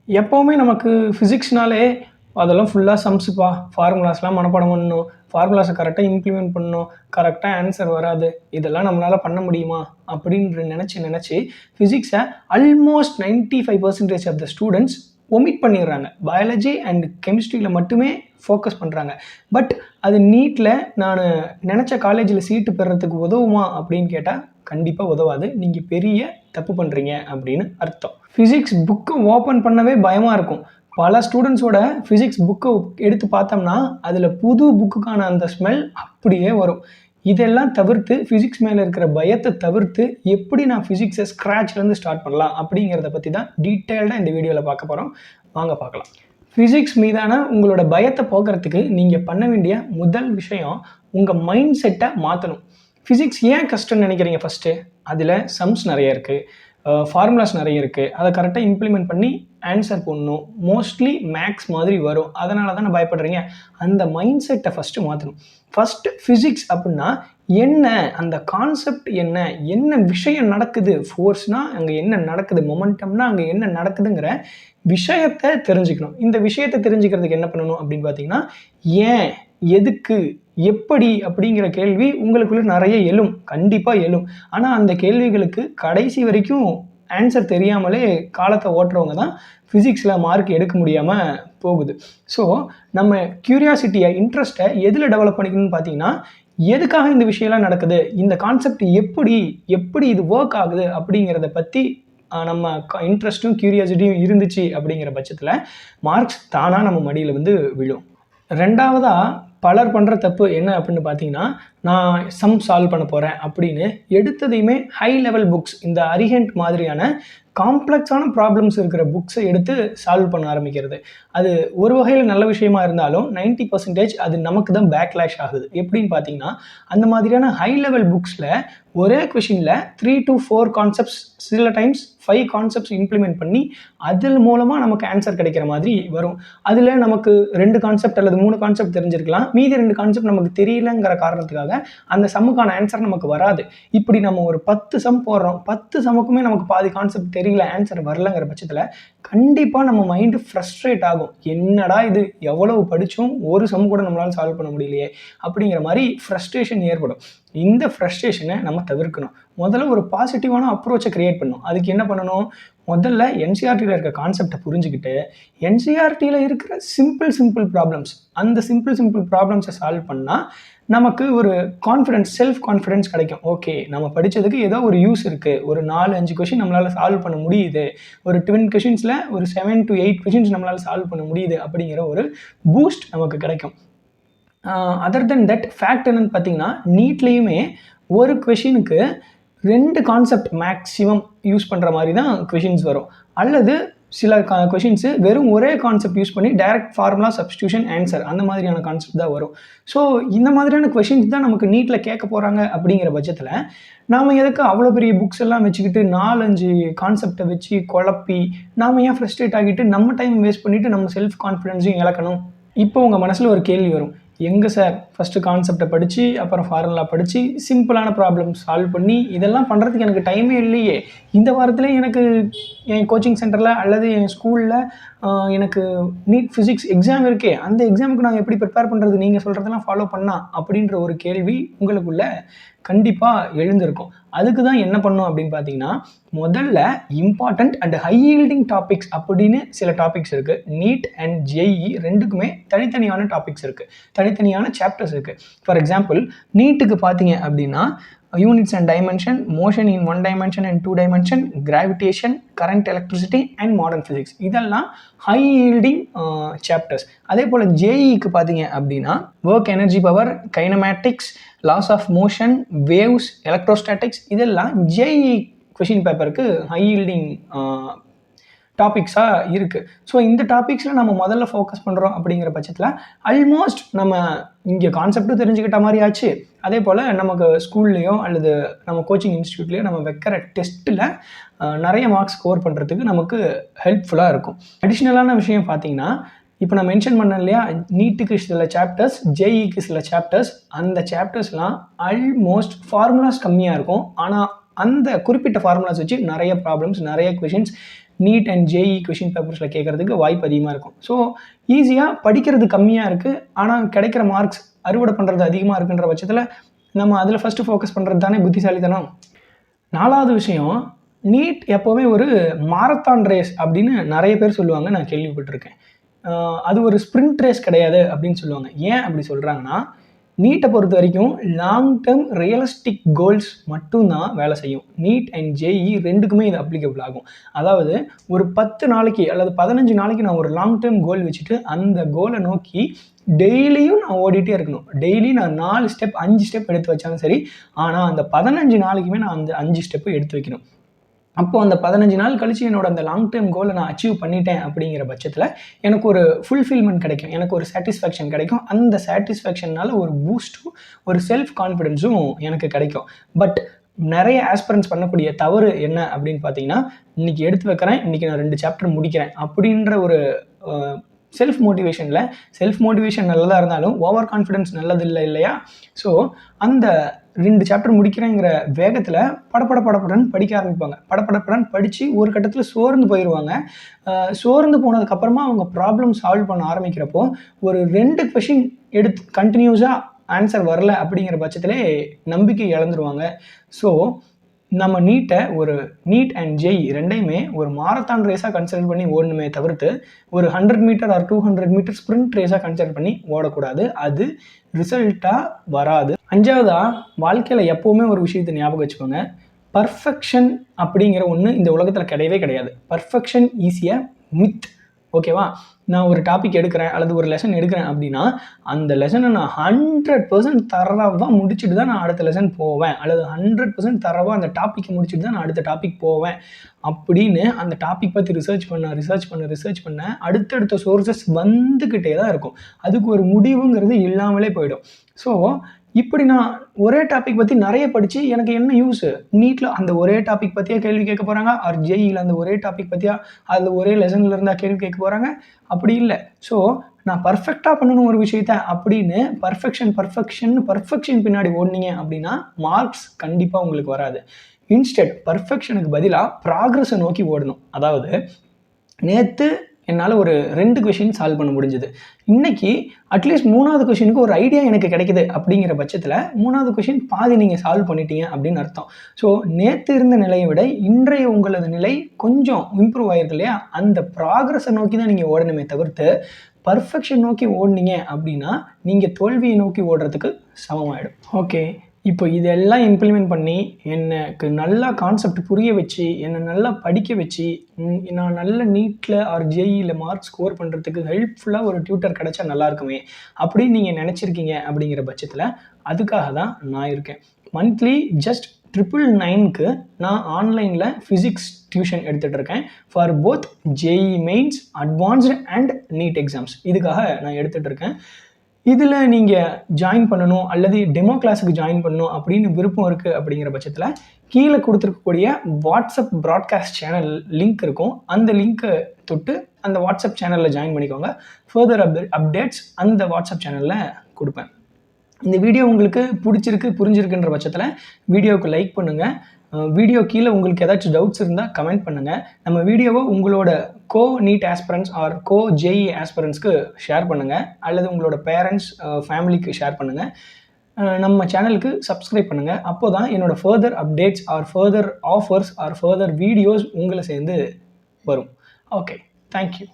எப்பவுமே நமக்கு ஃபிசிக்ஸ்னாலே அதெல்லாம் ஃபுல்லா சம்ஸ்ப்பா. ஃபார்முலாஸ்லாம் மனப்பாடம் பண்ணணும். ஃபார்முலாஸ கரெக்ட்டா இம்ப்ளிமெண்ட் பண்ணணும். கரெக்ட்டா ஆன்சர் வராது. இதெல்லாம் நம்மளால பண்ண முடியுமா? அப்படின்னு நெனச்சு physics almost 95% of the students omit பண்ணிடுறாங்க. பயாலஜி அண்ட் கெமிஸ்ட்ரியில மட்டுமே ஃபோக்கஸ் பண்றாங்க. பட் அது நீட்ல நானு நெனச்ச காலேஜ்ல சீட்டு பெறதுக்கு உதவுமா? அப்படின்னு கேட்டா, கண்டிப்பா உதவாது. நீங்க பெரிய தப்பு பண்றீங்க அப்படின்னு அர்த்தம். ஃபிசிக்ஸ் புக்க ஓப்பன் பண்ணவே பயமா இருக்கும். பல ஸ்டூடண்ட்ஸோட ஃபிசிக்ஸ் புக்க எடுத்து பார்த்தோம்னா, அதில புது புக்குக்கான அந்த ஸ்மெல் அப்படியே வரும். இதெல்லாம் தவிர்த்து ஃபிசிக்ஸ் மேல இருக்கிற பயத்த தவிர்த்து, எப்படி நான் ஃபிசிக்ஸ ஸ்க்ராட்ச்லேருந்து ஸ்டார்ட் பண்ணலாம் அப்படிங்கிறத பத்தி தான் டீட்டெயில்டா இந்த வீடியோல பார்க்க போறோம். வாங்க பார்க்கலாம். ஃபிசிக்ஸ் மீதான உங்களோட பயத்த போக்குறதுக்கு நீங்க பண்ண வேண்டிய முதல் விஷயம், உங்க மைண்ட் செட்ட மாத்தணும். ஃபிசிக்ஸ் ஏன் கஷ்டம்னு நினைக்கிறீங்க ஃபர்ஸ்ட்டு? அதில சம்ஸ் நெறைய இருக்கு. ஃபார்முலாஸ் நெறைய இருக்கு. அத கரெக்ட்டா இம்ப்ளிமெண்ட் பண்ணி ஆன்சர் போடணும். மோஸ்ட்லி மேத்ஸ் மாதிரி வரும். அதனால தானே பயப்படுறீங்க. அந்த மைண்ட் செட்ட ஃபர்ஸ்ட்டு மாத்தணும். ஃபர்ஸ்ட் ஃபிசிக்ஸ் அப்டின்னா என்ன? அந்த கான்செப்ட் என்ன? என்ன விஷயம் நடக்குது? ஃபோர்ஸ்னா அங்க என்ன நடக்குது? மொமெண்டம்னா அங்க என்ன நடக்குதுங்கிற விஷயத்த தெரிஞ்சுக்கணும். இந்த விஷயத்த தெரிஞ்சுக்கிறதுக்கு என்ன பண்ணணும் அப்படின்னு பார்த்தீங்கன்னா, ஏன்? எதுக்கு? எப்படி? அப்படிங்கிற கேள்வி உங்களுக்குள்ள நெறைய எழும். கண்டிப்பா எழும். ஆனா அந்த கேள்விகளுக்கு கடைசி வரைக்கும் ஆன்சர் தெரியாமலே காலத்த ஓட்டுறவங்க தான் ஃபிசிக்ஸ்ல மார்க் எடுக்க முடியாம போகுது. ஸோ நம்ம கியூரியாசிட்டிய, இன்ட்ரெஸ்ட்ட எதுல டெவலப் பண்ணிக்கணும்னு பார்த்தீங்கன்னா, எதுக்காக இந்த விஷயம்லாம் நடக்குது? இந்த கான்செப்ட் எப்படி இது வொர்க் ஆகுது? அப்படிங்கிறத பத்தி நம்ம இன்ட்ரெஸ்ட்டும், கியூரியாசிட்டியும் இருந்துச்சு அப்படிங்கிற பட்சத்தில மார்க்ஸ் தானா நம்ம மடியில வந்து விழும். 2வதா பலர் பண்ற தப்பு என்ன அப்படின்னு பார்த்தீங்கன்னா, நான் சம் சால்வ் பண்ண போறேன் அப்படின்னு எடுத்ததையுமே ஹை லெவல் புக்ஸ், இந்த அரிஹண்ட் மாதிரியான காம்ப்ளெக்ஸான ப்ராப்ளம்ஸ் இருக்கிற புக்ஸ எடுத்து சால்வ் பண்ண ஆரம்பிக்கிறது. அது ஒரு வகையில நல்ல விஷயமா இருந்தாலும் 90% அது நமக்கு தான் பேக்லாஷ் ஆகுது. எப்படின்னு பார்த்தீங்கன்னா, அந்த மாதிரியான ஹை லெவல் புக்ஸ்ல ஒரே கொஸ்டின்ல 3 to 4 கான்செப்ட்ஸ், சில டைம்ஸ் 5 கான்செப்ட்ஸ் இம்ப்ளிமெண்ட் பண்ணி அதன் மூலமா நமக்கு ஆன்சர் கிடைக்கிற மாதிரி வரும். அதில நமக்கு 2 கான்செப்ட் அல்லது 3 கான்செப்ட் தெரிஞ்சிருக்கலாம். மீதி 2 கான்செப்ட் நமக்கு தெரியலங்கிற காரணத்துக்காக அந்த சம்முக்கான ஆன்சர் நமக்கு வராது. இப்படி நம்ம ஒரு 10 சம் போடுறோம். 10 சம்முக்குமே நமக்கு பாதி கான்செப்ட் தெரியல, ஆன்சர் வரலங்கிற பட்சத்தில கண்டிப்பா நம்ம மைண்ட் ஃப்ரஸ்ட்ரேட் ஆகும். என்னடா இது! எவ்வளவு படிச்சும் ஒரு சம் கூட நம்மளால சால்வ் பண்ண முடியலையே! அப்படிங்கிற மாரி ஃப்ரஸ்ட்ரேஷன் ஏற்படும். இந்த ஃப்ரஸ்ட்ரேஷன நம்ம தவிர்க்கணும். முதல்ல ஒரு பாசிட்டிவான அப்ரோச்ச கிரியேட் பண்ணணும். அதுக்கு என்ன பண்ணணும்? முதல்ல என்சிஇஆர்டில இருக்க கான்செப்ட்ட புரிஞ்சுகிட்டு, என்சிஇஆர்டில இருக்கிற சிம்பிள் ப்ராப்ளம்ஸ், அந்த சிம்பிள் ப்ராப்ளம்ஸ சால்வ் பண்ணா, நமக்கு ஒரு கான்ஃபிடன்ஸ், செல்ஃப் கான்ஃபிடன்ஸ் கிடைக்கும். ஓகே, நம்ம படிச்சதுக்கு ஏதோ ஒரு யூஸ் இருக்கு. ஒரு 4, 5 கொஸ்டின் நம்மளால சால்வ் பண்ண முடியுது. ஒரு 20 கொஸ்டின்ஸ்ல ஒரு 7 to 8 கொஸ்டின்ஸ் நம்மளால சால்வ் பண்ண முடியுது அப்படிங்கிற ஒரு பூஸ்ட் நமக்கு கிடைக்கும். அதர் தென் தட் ஃபேக்ட் என்னன்னு பார்த்தீங்கன்னா, நீட்லயுமே ஒரு கொஸ்டினுக்கு 2 கான்செப்ட் மேக்ஸிமம் யூஸ் பண்ற மாரி தான் கொஸ்டின்ஸ் வரும். அல்லது சில கொஸ்டின்ஸ் வெறும் ஒரே கான்செப்ட் யூஸ் பண்ணி டைரக்ட் ஃபார்முலா, சப்ஸ்டிடியூஷன், ஆன்சர் அந்த மாதிரியான கான்செப்ட் தான் வரும். ஸோ இந்த மாதிரியான கொஸ்டின்ஸ் தான் நமக்கு நீட்ல கேட்க போறாங்க அப்படிங்கிற பட்சத்தில, நாம எதுக்கு அவ்வளோ பெரிய புக்ஸ் எல்லாம் வச்சுக்கிட்டு 4, 5 கான்செப்ட்ட வச்சு குழப்பி, நாம ஏன் ஃப்ரஸ்ட்ரேட் ஆகிட்டு நம்ம டைம் வேஸ்ட் பண்ணிட்டு நம்ம செல்ஃப் கான்ஃபிடன்ஸையும் இழக்கணும்? இப்போ உங்க மனசுல ஒரு கேள்வி வரும். எங்க சார் ஃபர்ஸ்ட்டு கான்செப்ட்ட படிச்சு, அப்புறம் ஃபார்முலா படிச்சு, சிம்பிளான ப்ராப்ளம் சால்வ் பண்ணி, இதெல்லாம் பண்றதுக்கு எனக்கு டைமே இல்லையே! இந்த வாரத்திலே எனக்கு என் கோச்சிங் சென்டர்ல அல்லது என் ஸ்கூல்ல எனக்கு நீட் ஃபிசிக்ஸ் எக்ஸாம் இருக்கே! அந்த எக்ஸாமுக்கு நான் எப்படி ப்ரிப்பேர் பண்றது? நீங்க சொல்றதெல்லாம் ஃபாலோ பண்ணா? அப்படின்ற ஒரு கேள்வி உங்களுக்குள்ள கண்டிப்பா எழுந்திருக்கும். அதுக்கு தான் என்ன பண்ணணும் அப்படின்னு பார்த்தீங்கன்னா, முதல்ல important and high yielding topics அப்படின்னு சில டாபிக்ஸ் இருக்கு. நீட் அண்ட் ஜேஇஇ 2க்குமே தனித்தனியான டாபிக்ஸ் இருக்கு. தனித்தனியான சாப்டர்ஸ் இருக்கு. ஃபார் எக்ஸாம்பிள், நீட்டுக்கு பார்த்தீங்க அப்படின்னா, units and dimension, motion in 1 dimension and 2 dimension, gravitation, current electricity and modern physics இதெல்லாம் ஹை யீல்டிங் சாப்டர்ஸ். அதே போல் ஜேஇக்கு பார்த்தீங்க அப்படின்னா, work energy power, kinematics, laws of motion, waves, electrostatics இதெல்லாம் ஜேஇ கொஷின் பேப்பருக்கு ஹை யீல்டிங் டாபிக்ஸாக இருக்குது. ஸோ இந்த டாபிக்ஸில் நம்ம முதல்ல ஃபோக்கஸ் பண்ணுறோம் அப்படிங்கிற பட்சத்தில் ஆல்மோஸ்ட் நம்ம இங்கே கான்செப்டும் தெரிஞ்சுக்கிட்ட மாதிரி ஆச்சு. அதே போல் நமக்கு ஸ்கூல்லையோ அல்லது நம்ம கோச்சிங் இன்ஸ்டியூட்லேயோ நம்ம வைக்கிற டெஸ்ட்டில் நிறைய மார்க்ஸ் ஸ்கோர் பண்ணுறதுக்கு நமக்கு ஹெல்ப்ஃபுல்லாக இருக்கும். அடிஷ்னலான விஷயம் பார்த்தீங்கன்னா, இப்போ நான் மென்ஷன் பண்ணேன் இல்லையா, நீட்டுக்கு சில சாப்டர்ஸ், ஜேஇக்கு சில சாப்டர்ஸ், அந்த சாப்டர்ஸ்லாம் ஆல்மோஸ்ட் ஃபார்முலாஸ் கம்மியாக இருக்கும். ஆனால் அந்த குறிப்பிட்ட ஃபார்முலாஸ் வச்சு நிறைய ப்ராப்ளம்ஸ், நிறைய questions NEET and JEE question பேப்பர்ஸில் கேட்குறதுக்கு வாய்ப்பு அதிகமாக இருக்கும். ஸோ ஈஸியாக படிக்கிறது கம்மியாக இருக்குது, ஆனால் கிடைக்கிற மார்க்ஸ் அறுவடை பண்ணுறது அதிகமாக இருக்குன்ற பட்சத்தில் நம்ம அதில் ஃபஸ்ட்டு ஃபோக்கஸ் பண்ணுறது தானே புத்திசாலித்தனம். 4வது விஷயம், நீட் எப்போவுமே ஒரு மாரத்தான் ரேஸ் அப்படின்னு நிறைய பேர் சொல்லுவாங்க, நான் கேள்விப்பட்டிருக்கேன். அது ஒரு ஸ்ப்ரிண்ட் ரேஸ் கிடையாது அப்படின்னு சொல்லுவாங்க. ஏன் அப்படி சொல்கிறாங்கன்னா, நீட்டை பொறுத்த வரைக்கும் லாங் டேர்ம் ரியலிஸ்டிக் கோல்ஸ் மட்டும்தான் வேலை செய்யும். நீட் அண்ட் ஜேஇ ரெண்டுக்குமே இது அப்ளிகபிள் ஆகும். அதாவது ஒரு 10 நாளைக்கு அல்லது 15 நாளைக்கு நான் ஒரு லாங் டேர்ம் கோல் வச்சுட்டு அந்த கோலை நோக்கி டெய்லியும் நான் ஓடிட்டே இருக்கணும். டெய்லி நான் 4 ஸ்டெப் 5 ஸ்டெப் எடுத்து வச்சாலும் சரி, ஆனால் அந்த 15 நாளைக்குமே நான் அந்த 5 ஸ்டெப்பு எடுத்து வைக்கணும். அப்போது அந்த 15 நாள் கழிச்சு என்னோட அந்த லாங் டேர்ம் கோலை நான் அச்சீவ் பண்ணிட்டேன் அப்படிங்கிற பட்சத்தில் எனக்கு ஒரு ஃபுல்ஃபில்மெண்ட் கிடைக்கும், எனக்கு ஒரு சாட்டிஸ்ஃபேக்ஷன் கிடைக்கும். அந்த சாட்டிஸ்ஃபேக்ஷனால் ஒரு பூஸ்ட்டும் ஒரு செல்ஃப் கான்ஃபிடென்ஸும் எனக்கு கிடைக்கும். பட் நிறைய ஆஸ்பிரன்ஸ் பண்ணக்கூடிய தவறு என்ன அப்படின்னு பார்த்தீங்கன்னா, இன்றைக்கி எடுத்து வைக்கிறேன், இன்றைக்கி நான் 2 சாப்டர் முடிக்கிறேன் அப்படின்ற ஒரு செல்ஃப் மோட்டிவேஷன் நல்லதாக இருந்தாலும் ஓவர் கான்ஃபிடென்ஸ் நல்லதில்லை இல்லையா? ஸோ அந்த 2 சாப்டர் முடிக்கிறேங்கிற வேகத்தில் படப்படன்னு படிக்க ஆரம்பிப்பாங்க. படப்படன்னு படித்து ஒரு கட்டத்தில் சோர்ந்து போயிடுவாங்க. சோர்ந்து போனதுக்கப்புறமா அவங்க ப்ராப்ளம் சால்வ் பண்ண ஆரம்பிக்கிறப்போ ஒரு 2 கொஷின் எடுத்து கண்டினியூஸாக ஆன்சர் வரல அப்படிங்கிற பட்சத்திலே நம்பிக்கை இழந்துருவாங்க. ஸோ நம்ம நீட் அண்ட் ஜேஇ ரெண்டையுமே ஒரு மாரத்தான் ரேஸாக கன்சிடர் பண்ணி ஓடணுமே தவிர்த்து ஒரு 100 மீட்டர் ஆர் 200 மீட்டர் ஸ்ப்ரிண்ட் ரேஸாக கன்சிடர் பண்ணி ஓடக்கூடாது. அது ரிசல்ட்டாக வராது. 5வதா, வாழ்க்கையில் எப்போவுமே ஒரு விஷயத்தை ஞாபகம் வச்சுக்கோங்க, பர்ஃபெக்ஷன் அப்படிங்கிற ஒன்று இந்த உலகத்தில் கிடையவே கிடையாது. Perfection is a myth. ஓகேவா? நான் ஒரு டாபிக் எடுக்கிறேன் அல்லது ஒரு லெசன் எடுக்கிறேன் அப்படின்னா அந்த லெசனை நான் 100% தரவாக முடிச்சுட்டு தான் நான் அடுத்த லெசன் போவேன், அல்லது 100% தரவாக அந்த டாப்பிக்கை முடிச்சுட்டு தான் நான் அடுத்த டாபிக் போவேன் அப்படின்னு அந்த டாபிக் பற்றி ரிசர்ச் பண்ண அடுத்தடுத்த சோர்சஸ் வந்துக்கிட்டே தான் இருக்கும். அதுக்கு ஒரு முடிவுங்கிறது இல்லாமலே போயிடும். ஸோ இப்படி நான் ஒரே டாபிக் பற்றி நிறைய படித்து எனக்கு என்ன யூஸு? நீட்டில் அந்த ஒரே டாபிக் பற்றியா கேள்வி கேட்க போகிறாங்க, ஆர் ஜேஇயில் அந்த ஒரே டாபிக் பற்றியா அதில் ஒரே லெசனில் இருந்தால் கேள்வி கேட்க போகிறாங்க? அப்படி இல்லை. ஸோ நான் பர்ஃபெக்டாக பண்ணணும் ஒரு விஷயத்த அப்படின்னு பர்ஃபெக்ஷன் பின்னாடி ஓடினீங்க அப்படின்னா மார்க்ஸ் கண்டிப்பாக உங்களுக்கு வராது. இன்ஸ்டெட் பர்ஃபெக்ஷனுக்கு பதிலாக ப்ராக்ரஸை நோக்கி ஓடணும். அதாவது நேற்று என்னால் ஒரு 2 கொஷின் சால்வ் பண்ண முடிஞ்சுது, இன்றைக்கி அட்லீஸ்ட் 3வது கொஷினுக்கு ஒரு ஐடியா எனக்கு கிடைக்குது அப்படிங்கிற பட்சத்தில் 3வது கொஷின் பாதி நீங்கள் சால்வ் பண்ணிட்டீங்க அப்படின்னு அர்த்தம். ஸோ நேற்று இருந்த நிலையை விட இன்றைய உங்களது நிலை கொஞ்சம் இம்ப்ரூவ் ஆகிருக்கு இல்லையா? அந்த ப்ராக்ரஸை நோக்கி தான் நீங்கள் ஓடணுமே தவிர்த்து பர்ஃபெக்ஷன் நோக்கி ஓடினீங்க அப்படின்னா நீங்கள் தோல்வியை நோக்கி ஓடுறதுக்கு சமமாயிடும். ஓகே, இப்போ இதெல்லாம் இம்ப்ளிமெண்ட் பண்ணி எனக்கு நல்லா கான்செப்ட் புரிய வச்சு என்னை நல்லா படிக்க வச்சு நான் நல்ல நீட்டில் ஆர் ஜேஇயில் மார்க் ஸ்கோர் பண்ணுறதுக்கு ஹெல்ப்ஃபுல்லாக ஒரு டியூட்டர் கிடச்சா நல்லா இருக்குமே அப்படின்னு நீங்கள் நினச்சிருக்கீங்க அப்படிங்கிற பட்சத்தில் அதுக்காக தான் நான் இருக்கேன். மந்த்லி ஜஸ்ட் 999க்கு நான் ஆன்லைனில் ஃபிசிக்ஸ் டியூஷன் எடுத்துகிட்டு இருக்கேன் for both JEE mains, advanced and NEET exams. இதுக்காக நான் எடுத்துகிட்டு இருக்கேன். இதில் நீங்கள் ஜாயின் பண்ணணும் அல்லது டெமோ கிளாஸுக்கு ஜாயின் பண்ணணும் அப்படின்னு விருப்பம் இருக்குது அப்படிங்கிற பட்சத்தில் கீழே கொடுத்துருக்கக்கூடிய வாட்ஸ்அப் ப்ராட்காஸ்ட் சேனல் லிங்க் இருக்கும். அந்த லிங்க்கை தொட்டு அந்த வாட்ஸ்அப் சேனலில் ஜாயின் பண்ணிக்கோங்க. ஃபர்தர் அப்டேட்ஸ் அந்த வாட்ஸ்அப் சேனலில் கொடுப்பேன். இந்த வீடியோ உங்களுக்கு புரிஞ்சிருக்குன்ற பட்சத்தில் வீடியோவுக்கு லைக் பண்ணுங்கள். வீடியோ கீழே உங்களுக்கு ஏதாச்சும் டவுட்ஸ் இருந்தால் கமெண்ட் பண்ணுங்கள். நம்ம வீடியோவை உங்களோட நீட் ஆஸ்பிரன்ஸ் ஆர் ஜேஇ ஆஸ்பிரன்ஸ்க்கு ஷேர் பண்ணுங்கள், அல்லது உங்களோட பேரண்ட்ஸ் ஃபேமிலிக்கு ஷேர் பண்ணுங்கள். நம்ம சேனலுக்கு சப்ஸ்கிரைப் பண்ணுங்கள். அப்போ தான் என்னோடய further updates R further offers R further videos உங்களை சேர்ந்து வரும். Okay, thank you.